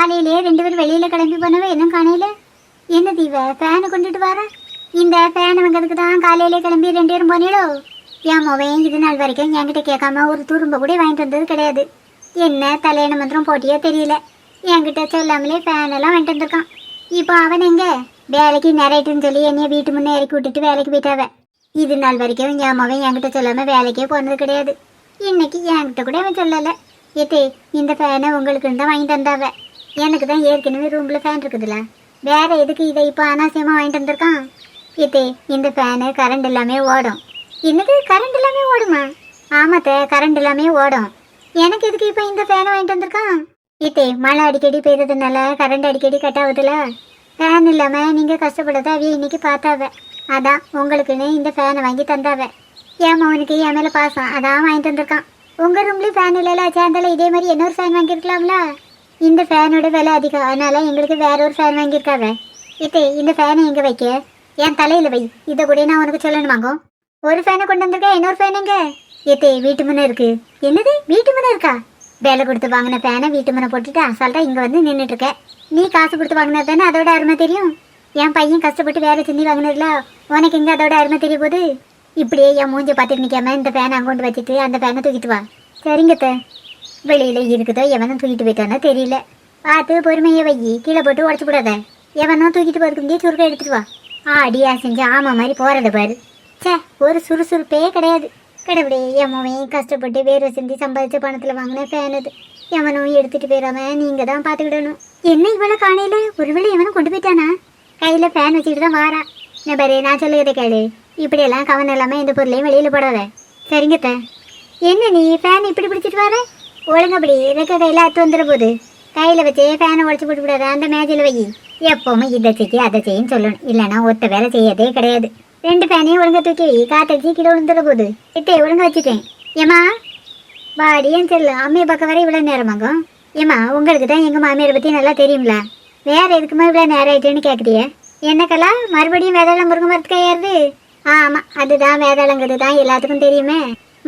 காலையிலேயே 2 பேரும் வெளியில கிளம்பி போனவே இன்னும் காணையில. என்ன தீவ ஃபேனை கொண்டுட்டு வர? இந்த ஃபேன் வாங்கிறதுக்கு தான் காலையிலே கிளம்பி 2 பேரும் போனீங்களோ? என் மொபைல் இது நாள் வரைக்கும் என்கிட்ட கேட்காம ஒரு துரும்ப கூட வாங்கிட்டு வந்தது கிடையாது. என்ன தலையணை மந்திரம் போட்டியோ தெரியல, என்கிட்ட சொல்லாமலே ஃபேன் எல்லாம் வாங்கிட்டு வந்திருக்கான். இப்போ அவன் எங்க வேலைக்கு நிறையட்டுன்னு சொல்லி என்னைய வீட்டு முன்னே இறக்கி விட்டுட்டு வேலைக்கு போயிட்டாவ. இது நாள் வரைக்கும் என் மகன் என்கிட்ட சொல்லாமல் வேலைக்கே போனது கிடையாது. இன்னைக்கு என்கிட்ட கூட அவன் சொல்லலை. ஏத்தே இந்த ஃபேனை உங்களுக்குன்னு தான் வாங்கிட்டு வந்தாவ. எனக்கு தான் ஏற்கனவே ரூமில் ஃபேன் இருக்குதுல்ல, வேற எதுக்கு இதை இப்போ அனாவசியமாக வாங்கிட்டு வந்திருக்கான்? ஏத்தே இந்த ஃபேனு கரண்ட் எல்லாமே ஓடும். என்னது கரண்ட் எல்லாமே ஓடுமா? ஆமாத்த கரண்ட் எல்லாமே ஓடும். எனக்கு எதுக்கு இப்போ இந்த ஃபேனை வாங்கிட்டு வந்திருக்கான்? ஏத்தே மழை அடிக்கடி பெய்யறதுனால கரண்ட் அடிக்கடி கட் ஆகுதுல, ஃபேன் இல்லாமல் நீங்கள் கஷ்டப்படுறத அவைய இன்னைக்கு பார்த்தாவ. அதான் உங்களுக்குன்னு இந்த ஃபேனை வாங்கி தந்தாவ. என் மகனுக்கு என் மேலே பாசம், அதான் வாங்கிட்டு வந்திருக்கான். உங்கள் ரூம்லேயும் ஃபேன் இல்லைல்ல, சேர்ந்தால இதே மாதிரி இன்னொரு ஃபேன் வாங்கியிருக்கலாம்ல. இந்த ஃபேனோட விலை அதிகம், அதனால எங்களுக்கு வேற ஒரு ஃபேன் வாங்கியிருக்காவ. ஏத்தே இந்த ஃபேனை எங்கே வைக்க? என் தலையில் வை, இதை கூட நான் உனக்கு சொல்லணுமாங்கோ. ஒரு ஃபேனை கொண்டு வந்திருக்கேன், இன்னொரு ஃபேன் எங்க? ஏத்தே வீட்டு முன்னே இருக்கு. என்னது வீட்டு முன்னே இருக்கா? வேலை கொடுத்து வாங்கின ஃபேனை வீட்டு முன்னே போட்டுட்டு அசால்ட்டா இங்கே வந்து நின்றுட்டு இருக்க. நீ காசு கொடுத்து வாங்கினது தானே அதோட அருமை தெரியும். என் பையன் கஷ்டப்பட்டு வேலை செஞ்சு வாங்கினதுல உனக்கு எங்கே அதோட அருமை தெரிய போகுது? இப்படியே என் மூஞ்ச பார்த்துட்டு நிற்காம இந்த ஃபேனை அங்கொண்டு வச்சுட்டு அந்த ஃபேனை தூக்கிட்டு வா. சரிங்கத்த. வெளியில் இருக்குதோ எவனும் தூக்கிட்டு போயிட்டானோ தெரியல, பார்த்து பொறுமையை வை, கீழே போட்டு உடச்சு கூடாத. எவனும் தூக்கிட்டு போகிறதுக்கு முடியே சுருக்கை எடுத்துட்டு வா. அடியா செஞ்சு ஆமா மாதிரி போகிறத பாரு. சே ஒரு சுறுசுறுப்பே கிடையாது. கடவுளே என் மகன் கஷ்டப்பட்டு வேர்வை செஞ்சு சம்பாதிச்ச பணத்தில் வாங்கின ஃபேன் அது. எவனும் எடுத்துகிட்டு போயிடாம நீங்கள் தான் பார்த்துக்கிடணும். என்ன இவ்வளோ காணையில் ஒருவேளை எவனும் கொண்டு போயிட்டானா? கையில் ஃபேன் வச்சுட்டு தான் வாரா. நான் பாரு நான் சொல்லுறதை கேளு, இப்படியெல்லாம் கவனம் இல்லாமல் எந்த பொருளையும் வெளியில் போடாத. சரிங்கத்த. என்ன நீ ஃபேன் இப்படி பிடிச்சிட்டு வர? ஒழுங்கப்படி ரெக்க கையில் அத்து வந்துட போகுது. கையில் வச்சு ஃபேனை உடச்சி போட்டு விடாத, அந்த மேஜில் வை. எப்போவுமே இதை செய்ய அதை செய்யன்னு சொல்லணும், இல்லைன்னா ஒத்த வேலை செய்யதே கிடையாது. 2 ஃபேனையும் ஒழுங்கா தூக்கி காத்தடிச்சு கீழே விழுந்துட போகுது. இட்டே ஒழுங்கா வச்சுட்டேன். ஏம்மா வாடியன்னு சொல்லு, அம்மையை பக்கம் வர இவ்வளோ நேரமாகும். ஏம்மா உங்களுக்கு தான் எங்கள் மாமியாரை பற்றி நல்லா தெரியும்ல, வேற எதுக்குமா இவ்வளோ நேரம் ஆயிட்டேன்னு கேட்குறிய? என்னக்கலா மறுபடியும் வேதாளம் முருங்க மரத்துக்கு ஏறுது? ஆமாம் அதுதான் வேதாளங்கிறது தான் எல்லாத்துக்கும் தெரியுமே.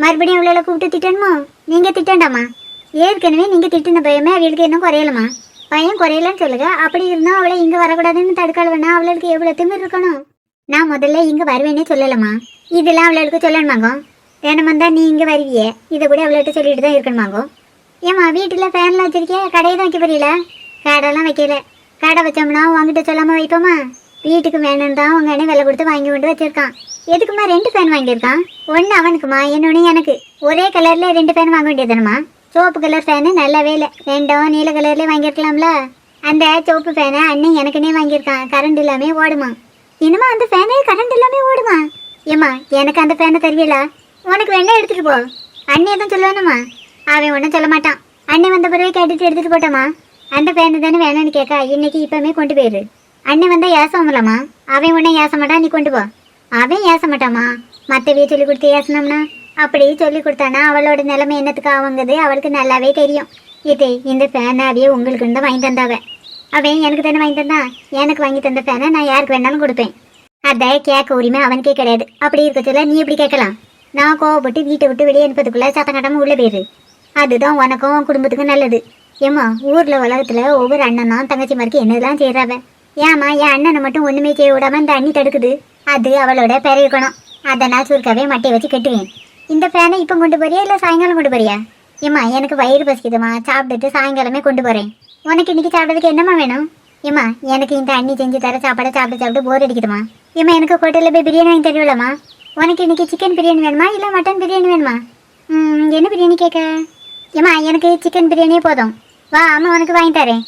மறுபடியும் இவ்வளோ கூப்பிட்டு திட்டணுமோ? நீங்கள் திட்டண்டாமா? ஏற்கனவே நீங்கள் திட்டின பயமே அவளுக்கு இன்னும் குறையலமா? பையன் குறையலன்னு சொல்லுங்க. அப்படி இருந்தால் அவளை இங்கே வரக்கூடாதுன்னு தடுக்கால் வேணா, அவளுக்கு எவ்வளோ திமிர் இருக்கணும். நான் முதல்ல இங்கே வருவேன்னே சொல்லலாமா? இதெல்லாம் அவளுக்கு சொல்லணுமாங்கோ? தினமும் தான் நீ இங்கே வருவியே, இதை கூட அவள்கிட்ட சொல்லிட்டு தான் இருக்கணுமாங்கோ? ஏம்மா வீட்டில் ஃபேன்லாம் வச்சிருக்கே, கடையை தான் வைக்க போறீங்களா? கடைலாம் வைக்கல. கடை வச்சோம்னா உங்ககிட்ட சொல்லாமல் வைப்போமா? வீட்டுக்கு வேணும்னு தான் உங்கள் அண்ணன் விலை கொடுத்து வாங்கி கொண்டு வச்சிருக்கான். எதுக்குமா 2 ஃபேன் வாங்கியிருக்கான்? ஒன்று அவனுக்குமா, இன்னொன்று எனக்கு. ஒரே கலரில் 2 ஃபேன் வாங்க வேண்டியதுனமா? சோப்பு கலர் ஃபேனு நல்லாவே இல்லை, 2ம் நீல கலர்லேயே வாங்கியிருக்கலாம்ல. அந்த சோப்பு ஃபேனை அண்ணன் எனக்குன்னே வாங்கியிருக்கான், கரண்ட் இல்லாமல் ஓடுமா. இனிமா அந்த ஃபேனே கரண்ட் இல்லாமல் ஓடுமா? ஏம்மா எனக்கு அந்த ஃபேனை தருவீங்களா? உனக்கு வேணா எடுத்துகிட்டு போ. அண்ணன் எதுவும் சொல்லணுமா? அவன் ஒன்றும் சொல்ல மாட்டான். அண்ணன் வந்த பிறகு கேட்டுட்டு எடுத்துகிட்டு போட்டோமா? அந்த ஃபேனு தானே வேணும்னு கேட்கா, இன்னைக்கு இப்போமே கொண்டு போயிரு. அண்ணன் வந்தால் ஏசமில்லம்மா. அவன் ஒன்றும் ஏச மாட்டான், நீ கொண்டு போ. அவன் ஏச மாட்டாமா? மற்றவையே சொல்லி கொடுத்து ஏசனம்னா? அப்படி சொல்லி கொடுத்தானா அவளோட நிலைமை என்னத்துக்கு ஆகுங்கிறது அவளுக்கு நல்லாவே தெரியும். இதே இந்த ஃபேனாவே உங்களுக்கு தான் வாங்கி தந்தாவ. அவன் எனக்கு தானே வாங்கி தந்தான். எனக்கு வாங்கி தந்த ஃபேனை நான் யாருக்கு வேணாலும் கொடுப்பேன். அதை கேட்க உரிமை அவனுக்கே கிடையாது. அப்படி இருக்கச்சுல நீ எப்படி கேட்கலாம்? நான் கோவப்பட்டு வீட்டை விட்டு வெளியே அனுப்பதுக்குள்ளே சத்தம் கட்டாமல் உள்ளே போயிரு. அதுதான் உனக்கும் குடும்பத்துக்கும் நல்லது. ஏம்மா ஊரில் உலகத்தில் ஒவ்வொரு அண்ணனும் தங்கச்சி மாதிரிக்கு என்னெல்லாம் செய்கிறாவ. ஏம்மா என் அண்ணனை மட்டும் ஒன்றுமே செய்ய விடாமல் இந்த அண்ணி தடுக்குது. அது அவளோட பெரியக்கணும். அதை நான் சுருக்கவே மட்டையை வச்சு கட்டுவேன். இந்த ஃபேனை இப்போ கொண்டு போறியா இல்லை சாயங்காலம் கொண்டு போறியா? ஏம்மா எனக்கு வயிறு பசிக்குதுமா, சாப்பிட்டுட்டு சாயங்காலமே கொண்டு போகிறேன். உனக்கு இன்னைக்கு சாப்பிட்றதுக்கு என்னம்மா வேணும்? ஏம்மா எனக்கு இந்த அண்ணி செஞ்சு தர சாப்பாடை சாப்பிட்டு போர் அடிக்குதுமா. ஏம்மா எனக்கு ஹோட்டலில் போய் பிரியாணி வாங்கி தருவில்லம்மா? உனக்கு இன்னைக்கு சிக்கன் பிரியாணி வேணுமா இல்லை மட்டன் பிரியாணி வேணுமா? என்ன பிரியாணி கேட்க? ஏம்மா எனக்கு சிக்கன் பிரியாணியே போதும். வா அம்மா உனக்கு வாங்கி தரேன்.